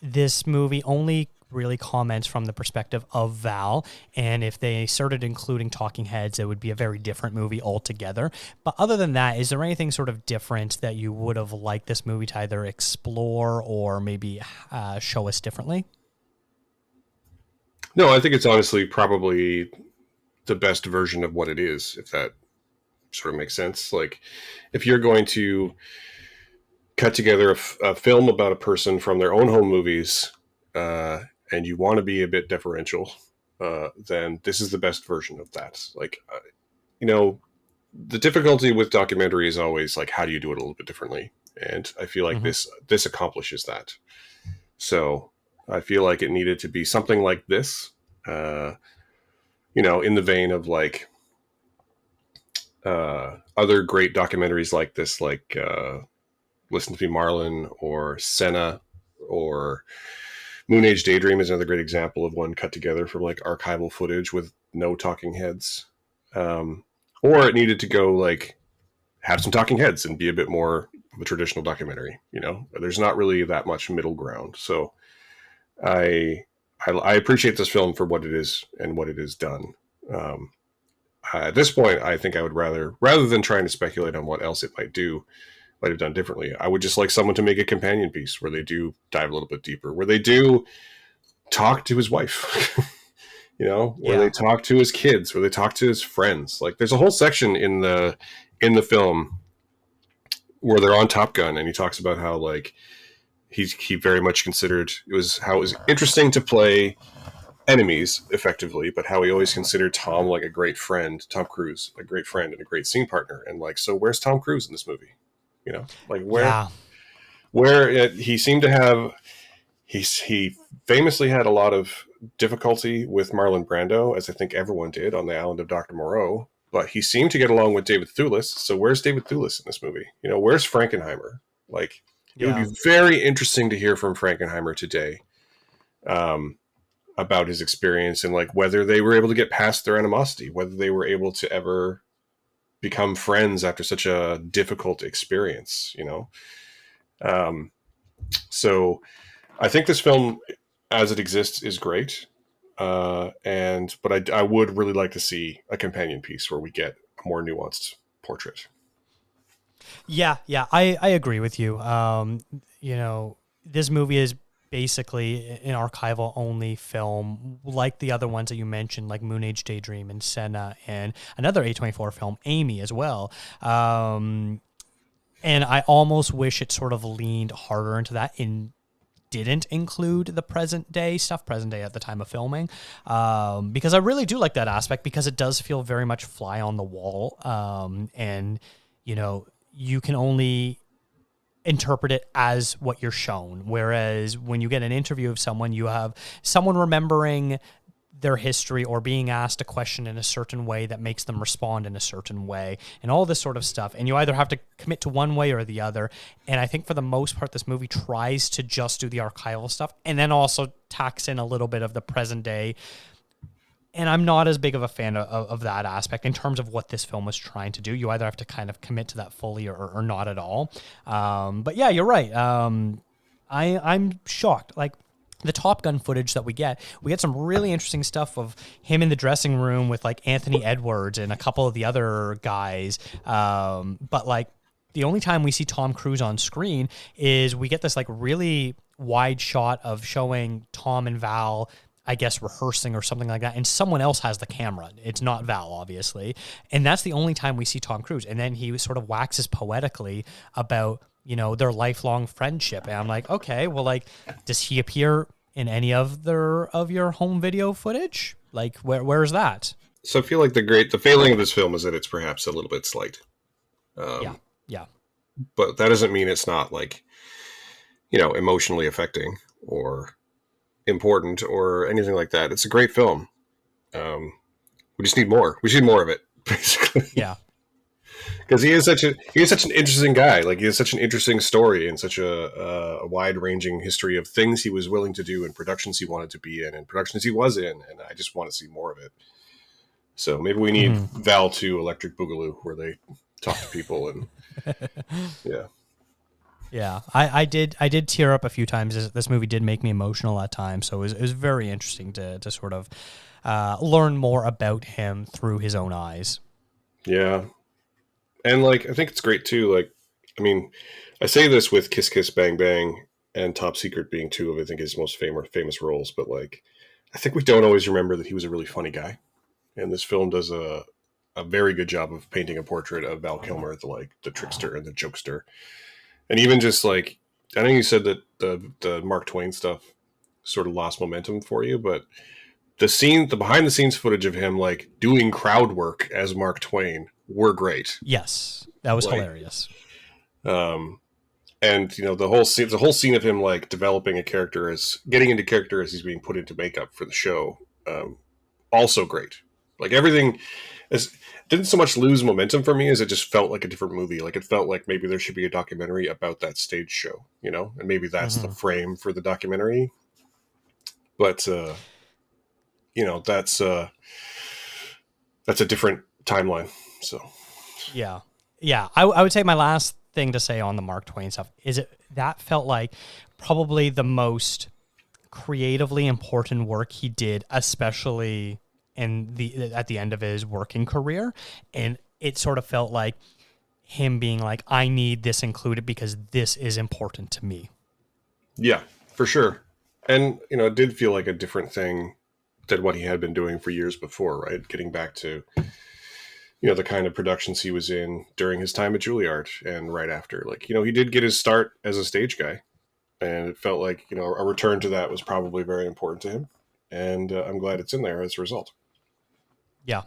A: this movie only really comments from the perspective of Val, and if they started including talking heads, it would be a very different movie altogether. But other than that, is there anything sort of different that you would have liked this movie to either explore or maybe show us differently?
B: No, I think it's honestly probably the best version of what it is, if that sort of makes sense. Like, if you're going to cut together a film about a person from their own home movies, and you want to be a bit deferential, then this is the best version of that. Like, you know, the difficulty with documentary is always like, how do you do it a little bit differently? And I feel like this accomplishes that. So I feel like it needed to be something like this, you know, in the vein of like other great documentaries like this, like Listen to Me, Marlon, or Senna, or Moon Age Daydream is another great example of one cut together from like archival footage with no talking heads. Or it needed to go like have some talking heads and be a bit more of a traditional documentary. You know, there's not really that much middle ground. So I appreciate this film for what it is and what it has done. At this point, I think I would rather than trying to speculate on what else it might have done differently, I would just like someone to make a companion piece where they do dive a little bit deeper, where they do talk to his wife, you know, where they talk to his kids, where they talk to his friends. Like, there's a whole section in the film where they're on Top Gun, and he talks about how like he very much considered it was interesting to play enemies effectively, but how he always considered Tom like a great friend, Tom Cruise, a great friend and a great scene partner. And like, so where's Tom Cruise in this movie? You know, like where he seemed to have, he famously had a lot of difficulty with Marlon Brando, as I think everyone did on the island of Dr. Moreau, but he seemed to get along with David Thewlis. So where's David Thewlis in this movie? You know, where's Frankenheimer? Like, it would be very interesting to hear from Frankenheimer today about his experience and like whether they were able to get past their animosity, whether they were able to ever become friends after such a difficult experience, you know? So I think this film as it exists is great. But I would really like to see a companion piece where we get a more nuanced portrait.
A: Yeah. I agree with you. You know, this movie is basically an archival only film, like the other ones that you mentioned, like Moon Age Daydream and Senna, and another A24 film, Amy, as well. And I almost wish it sort of leaned harder into that and didn't include the present day at the time of filming, because I really do like that aspect, because it does feel very much fly on the wall. And, you know, you can only interpret it as what you're shown. Whereas when you get an interview of someone, you have someone remembering their history or being asked a question in a certain way that makes them respond in a certain way, and all this sort of stuff. And you either have to commit to one way or the other. And I think for the most part, this movie tries to just do the archival stuff and then also tacks in a little bit of the present day. And I'm not as big of a fan of that aspect in terms of what this film was trying to do. You either have to kind of commit to that fully or not at all. But yeah, you're right. I'm shocked. Like, the Top Gun footage that we get some really interesting stuff of him in the dressing room with like Anthony Edwards and a couple of the other guys. But like, the only time we see Tom Cruise on screen is we get this like really wide shot of showing Tom and Val, I guess, rehearsing or something like that, and someone else has the camera. It's not Val, obviously. And that's the only time we see Tom Cruise. And then he sort of waxes poetically about, their lifelong friendship. And I'm like, okay, well, like, does he appear in any of your home video footage? Like, where's that?
B: So I feel like the failing of this film is that it's perhaps a little bit slight.
A: Yeah.
B: But that doesn't mean it's not like, emotionally affecting or important or anything like that. It's a great film. We just need more. We need more of it, basically.
A: Yeah.
B: Because he is such an interesting guy. Like, he has such an interesting story and such a wide-ranging history of things he was willing to do and productions he wanted to be in and productions he was in, and I just want to see more of it. So maybe we need Val 2 Electric Boogaloo, where they talk to people and yeah.
A: Yeah, I did tear up a few times. This movie did make me emotional at times, so it was very interesting to sort of learn more about him through his own eyes.
B: Yeah. And, like, I think it's great, too. Like, I mean, I say this with Kiss Kiss Bang Bang and Top Secret being two of, I think, his most famous roles, but, like, I think we don't always remember that he was a really funny guy. And this film does a very good job of painting a portrait of Val Kilmer, the trickster and the jokester. And even just, like, I know you said that the Mark Twain stuff sort of lost momentum for you, but the behind the scenes footage of him, like, doing crowd work as Mark Twain were great.
A: Yes, that was hilarious.
B: And the whole scene of him, like, developing a character, getting into character as he's being put into makeup for the show, also great. Like, everything didn't so much lose momentum for me as it just felt like a different movie. Like, it felt like maybe there should be a documentary about that stage show, and maybe that's the frame for the documentary. But that's a different timeline. So
A: yeah. I would say my last thing to say on the Mark Twain stuff is that felt like probably the most creatively important work he did, especially at the end of his working career. And it sort of felt like him being like, I need this included because this is important to me. Yeah,
B: for sure. And, it did feel like a different thing than what he had been doing for years before, right? Getting back to, the kind of productions he was in during his time at Juilliard and right after. Like, he did get his start as a stage guy. And it felt like, a return to that was probably very important to him. And I'm glad it's in there as a result.
A: Yeah.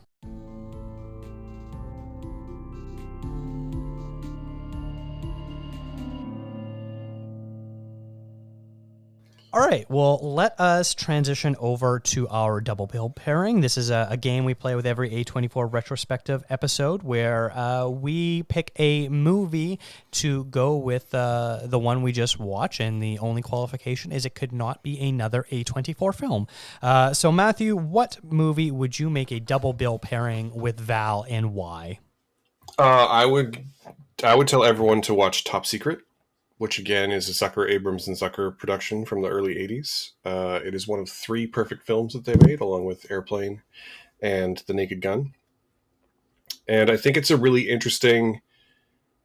A: All right, well, let us transition over to our double bill pairing. This is a game we play with every A24 Retrospective episode where we pick a movie to go with the one we just watched, and the only qualification is it could not be another A24 film. So, Matthew, what movie would you make a double bill pairing with Val, and why?
B: I would tell everyone to watch Top Secret, which again is a Zucker, Abrams, and Zucker production from the early 80s. It is one of 3 perfect films that they made, along with Airplane and The Naked Gun. And I think it's really interesting.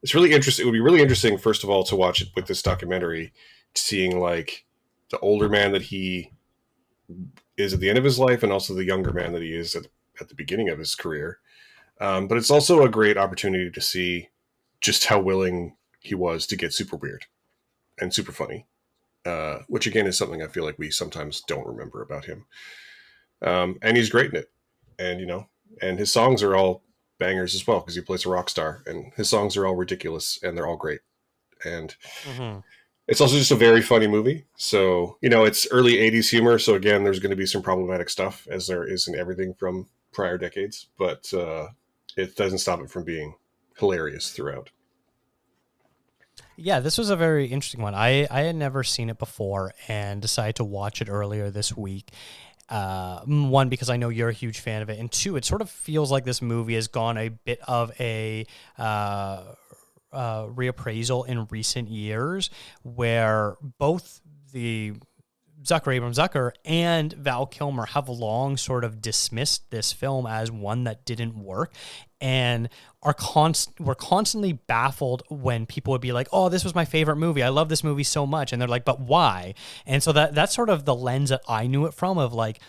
B: It would be really interesting, first of all, to watch it with this documentary, seeing, like, the older man that he is at the end of his life and also the younger man that he is at the beginning of his career. But it's also a great opportunity to see just how willing he was to get super weird and super funny, which again is something I feel like we sometimes don't remember about him. And he's great in it. And, and his songs are all bangers as well, because he plays a rock star, and his songs are all ridiculous and they're all great. And it's also just a very funny movie. So, it's early 80s humor. So again, there's going to be some problematic stuff, as there is in everything from prior decades, but it doesn't stop it from being hilarious throughout.
A: Yeah, this was a very interesting one. I had never seen it before and decided to watch it earlier this week. One, because I know you're a huge fan of it, and 2, it sort of feels like this movie has gone a bit of a reappraisal in recent years, where both the Zucker and Val Kilmer have long sort of dismissed this film as one that didn't work, and were constantly baffled when people would be like, oh, this was my favorite movie, I love this movie so much, and they're like, but why? And so that's sort of the lens that I knew it from, of like,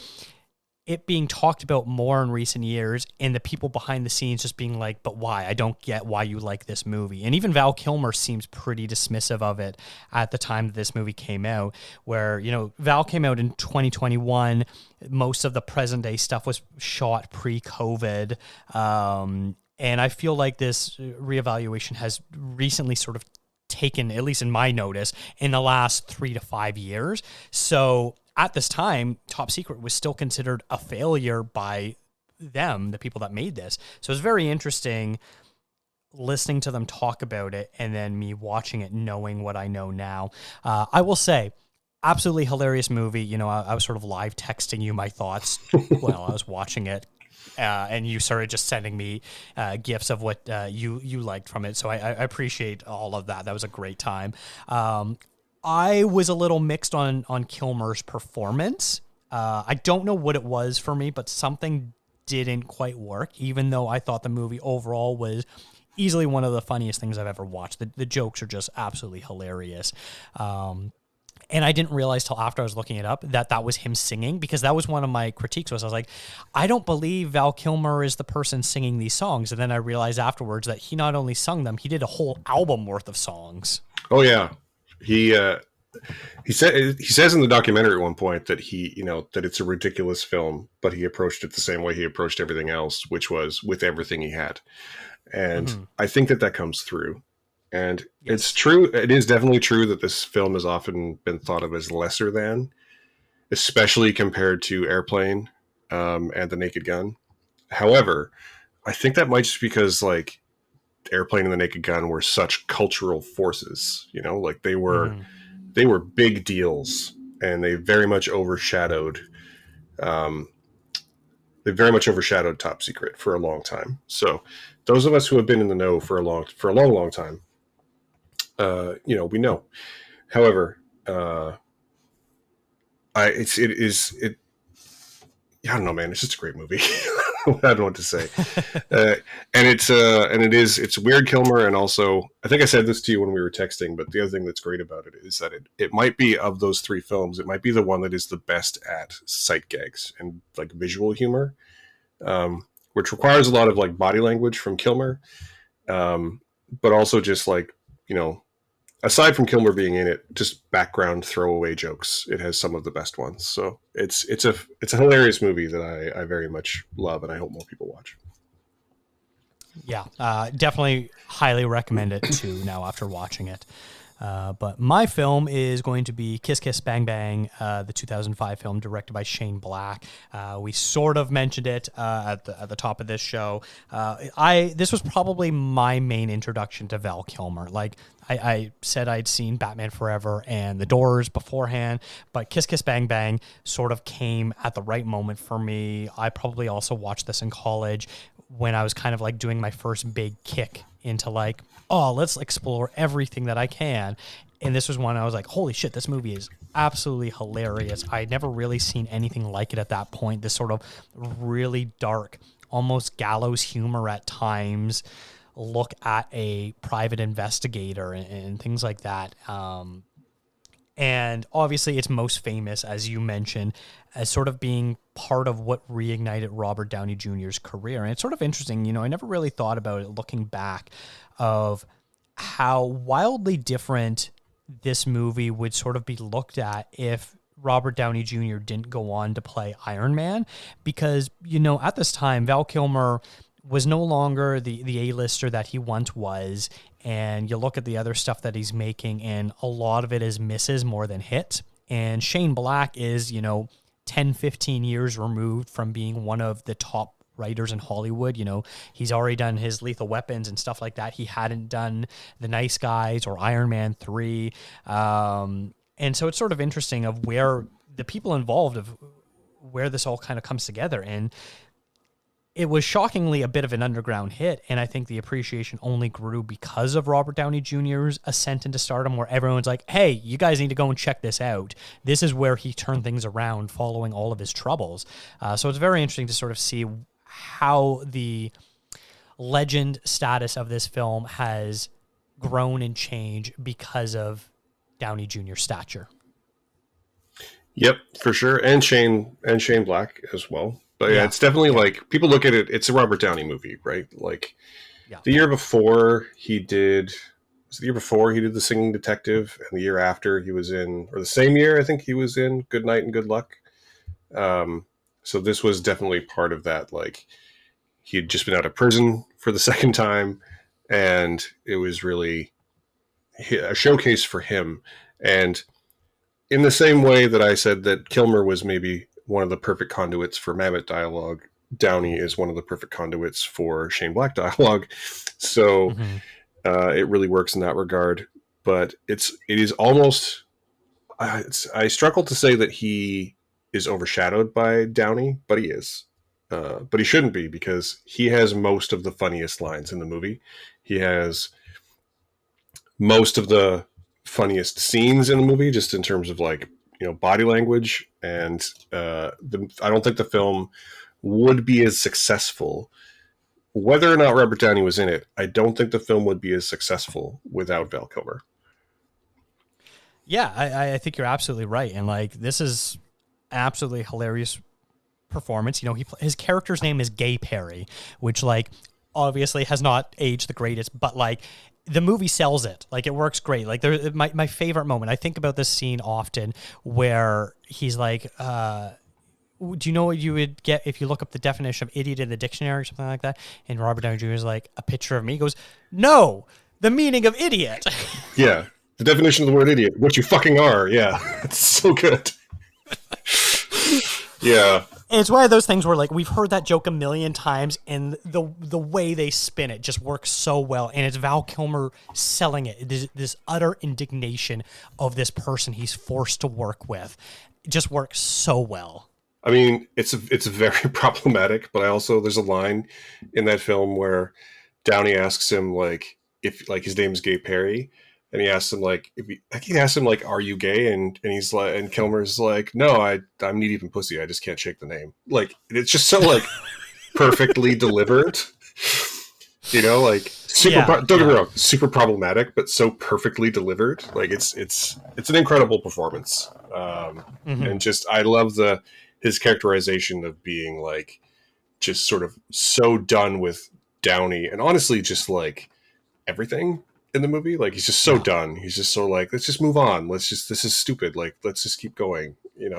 A: it being talked about more in recent years and the people behind the scenes just being like, but why? I don't get why you like this movie. And even Val Kilmer seems pretty dismissive of it at the time that this movie came out, where, you know, Val came out in 2021. Most of the present day stuff was shot pre-COVID. And I feel like this reevaluation has recently sort of taken, at least in my notice, in the last 3 to 5 years. So at this time, Top Secret was still considered a failure by them, the people that made this. So it's very interesting listening to them talk about it and then me watching it, knowing what I know now. I will say, absolutely hilarious movie. You know, I was sort of live texting you my thoughts while I was watching it. And you started just sending me gifs of what you liked from it. So I appreciate all of that. That was a great time. I was a little mixed on Kilmer's performance. I don't know what it was for me, but something didn't quite work, even though I thought the movie overall was easily one of the funniest things I've ever watched. The jokes are just absolutely hilarious. And I didn't realize till after I was looking it up that was him singing, because that was one of my critiques. Was I was like, I don't believe Val Kilmer is the person singing these songs. And then I realized afterwards that he not only sung them, he did a whole album worth of songs.
B: Oh yeah, he says in the documentary at one point that that it's a ridiculous film, but he approached it the same way he approached everything else, which was with everything he had. And I think that comes through. And It's true. It is definitely true that this film has often been thought of as lesser than, especially compared to Airplane and The Naked Gun. However, I think that might just because like Airplane and The Naked Gun were such cultural forces, you know, like they were big deals, and they very much overshadowed Top Secret for a long time. So those of us who have been in the know for a long time, we know. However, I don't know, man. It's just a great movie. I don't know what to say. It's weird Kilmer, and also I think I said this to you when we were texting, but the other thing that's great about it is that it might be, of those three films, it might be the one that is the best at sight gags and like visual humor, which requires a lot of like body language from Kilmer, but also just like, you know, aside from Kilmer being in it, just background throwaway jokes. It has some of the best ones. So it's a hilarious movie that I very much love, and I hope more people watch.
A: Yeah, definitely highly recommend it too now after watching it. But my film is going to be Kiss Kiss Bang Bang, the 2005 film directed by Shane Black. We sort of mentioned it at the top of this show. This was probably my main introduction to Val Kilmer. Like I said, I'd seen Batman Forever and The Doors beforehand, but Kiss Kiss Bang Bang sort of came at the right moment for me. I probably also watched this in college when I was kind of like doing my first big kick into like, oh, let's explore everything that I can. And this was one I was like, holy shit, this movie is absolutely hilarious. I'd never really seen anything like it at that point. This sort of really dark, almost gallows humor at times, look at a private investigator and things like that. And obviously it's most famous, as you mentioned, as sort of being part of what reignited Robert Downey Jr.'s career. And it's sort of interesting, you know, I never really thought about it looking back of how wildly different this movie would sort of be looked at if Robert Downey Jr. didn't go on to play Iron Man. Because, you know, at this time, Val Kilmer was no longer the A-lister that he once was. And you look at the other stuff that he's making, and a lot of it is misses more than hits. And Shane Black is, you know, 10, 15 years removed from being one of the top writers in Hollywood. You know, he's already done his Lethal Weapons and stuff like that. He hadn't done The Nice Guys or Iron Man 3. And so it's sort of interesting of where the people involved, of where this all kind of comes together. And it was shockingly a bit of an underground hit, and I think the appreciation only grew because of Robert Downey Jr.'s ascent into stardom, where everyone's like, hey, you guys need to go and check this out. This is where he turned things around following all of his troubles. So it's very interesting to sort of see how the legend status of this film has grown and changed because of Downey Jr.'s stature.
B: Yep, for sure, and Shane Black as well. But yeah,
A: Yeah.
B: it's definitely
A: Yeah.
B: like people look at it. It's a Robert Downey movie, right? Like
A: Yeah.
B: the year before he did. Was it the year before he did The Singing Detective, and the year after he was in, or the same year I think he was in Good Night and Good Luck. So this was definitely part of that. Like he had just been out of prison for the second time, and it was really a showcase for him. And in the same way that I said that Kilmer was maybe one of the perfect conduits for Mammoth dialogue, Downey is one of the perfect conduits for Shane Black dialogue. So
A: Mm-hmm.
B: it really works in that regard. But it is almost I struggle to say that he is overshadowed by Downey, but he is. But he shouldn't be because he has most of the funniest lines in the movie. He has most of the funniest scenes in the movie, just in terms of like body language. And I don't think the film would be as successful whether or not Robert Downey was in it. I don't think the film would be as successful without Val Kilmer.
A: Yeah, I think you're absolutely right. And like, this is absolutely hilarious performance. His character's name is Gay Perry, which like obviously has not aged the greatest, but like the movie sells it. Like it works great. Like my favorite moment, I think about this scene often where he's like, do you know what you would get if you look up the definition of idiot in the dictionary or something like that? And Robert Downey Jr. is like, a picture of me. He goes, no, the meaning of idiot.
B: Yeah. The definition of the word idiot, what you fucking are. Yeah. It's so good. Yeah.
A: And it's one of those things where like we've heard that joke a million times, and the way they spin it just works so well. And it's Val Kilmer selling it. This utter indignation of this person he's forced to work with. It just works so well.
B: I mean, it's very problematic, but there's a line in that film where Downey asks him like if like his name's Gay Perry, and he asks him like he asks him like, are you gay? And he's like, and Kilmer's like, no, I'm knee deep in pussy. I just can't shake the name. Like it's just so like perfectly delivered. Like super. Don't get me wrong, super problematic, but so perfectly delivered. Like it's an incredible performance. And just I love his characterization of being like just sort of so done with Downey, and honestly just like everything in the movie. Like he's just so done. He's just so like, let's just move on. This is stupid. Like let's just keep going. Again,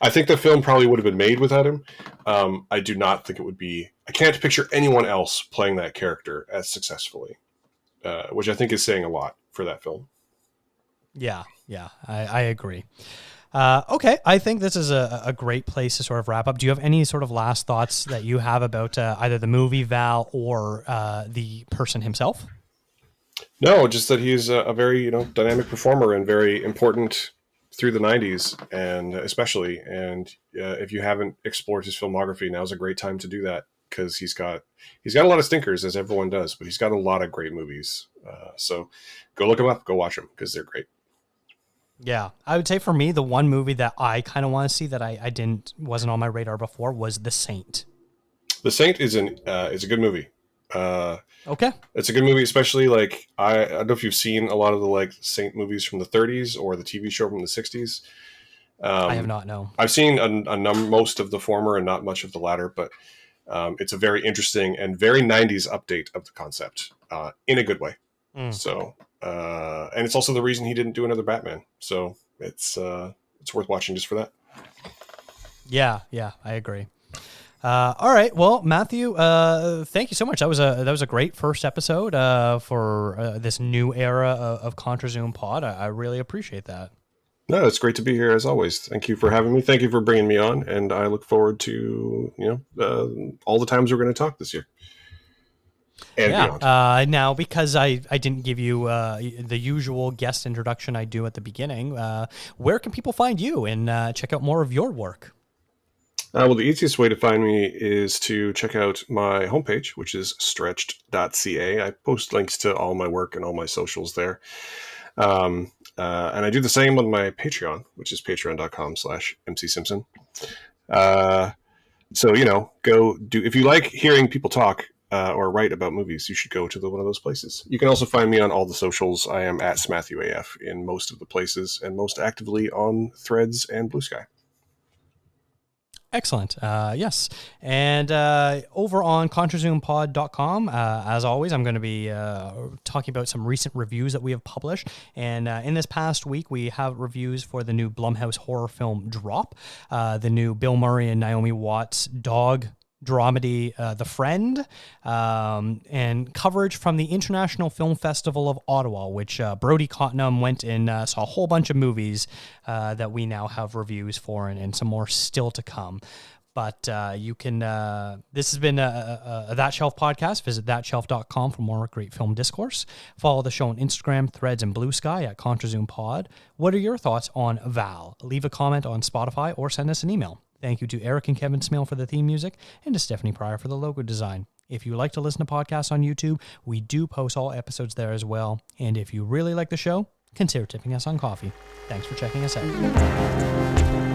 B: I think the film probably would have been made without him. I do not think it would be. I can't picture anyone else playing that character as successfully, which I think is saying a lot for that film.
A: Yeah, I agree. Okay, I think this is a great place to sort of wrap up. Do you have any sort of last thoughts that you have about either the movie, Val, or the person himself?
B: No, just that he's a very dynamic performer and very important through the 90s, and especially. And if you haven't explored his filmography, now's a great time to do that, because he's got a lot of stinkers, as everyone does, but he's got a lot of great movies. So go look them up, go watch them, because they're great.
A: Yeah, I would say for me, the one movie that I kind of want to see that I wasn't on my radar before was The Saint.
B: The Saint is a good movie.
A: Okay,
B: it's a good movie, especially like I don't know if you've seen a lot of the like Saint movies from the 30s or the TV show from the 60s.
A: I have not. No,
B: I've seen most of the former and not much of the latter, but it's a very interesting and very 90s update of the concept in a good way. So, and it's also the reason he didn't do another Batman. So it's worth watching just for that. Yeah,
A: I agree. All right, well, Matthew, thank you so much. That was a great first episode for this new era of ContraZoom Pod. I really appreciate that.
B: No, it's great to be here as always. Thank you for having me. Thank you for bringing me on, and I look forward to all the times we're going to talk this year. And beyond.
A: Now, because I didn't give you the usual guest introduction I do at the beginning, where can people find you and check out more of your work?
B: Well, the easiest way to find me is to check out my homepage, which is stretched.ca. I post links to all my work and all my socials there. And I do the same on my Patreon, which is patreon.com/MCSimpson. So, go do, if you like hearing people talk, or write about movies, you should go to one of those places. You can also find me on all the socials. I am at SmatthewAF in most of the places, and most actively on Threads and Blue Sky.
A: Excellent. Yes. And over on ContraZoomPod.com, as always, I'm going to be talking about some recent reviews that we have published. And in this past week, we have reviews for the new Blumhouse horror film Drop, the new Bill Murray and Naomi Watts dog dramedy The Friend, and coverage from the International Film Festival of Ottawa, which Brody Cottenham went and saw a whole bunch of movies that we now have reviews for, and some more still to come. But you can, this has been a That Shelf podcast. Visit thatshelf.com for more great film discourse. Follow the show on Instagram, Threads, and Blue Sky at ContraZoomPod. What are your thoughts on Val? Leave a comment on Spotify or send us an email. Thank you to Eric and Kevin Smale for the theme music and to Stephanie Pryor for the logo design. If you like to listen to podcasts on YouTube, we do post all episodes there as well. And if you really like the show, consider tipping us on coffee. Thanks for checking us out.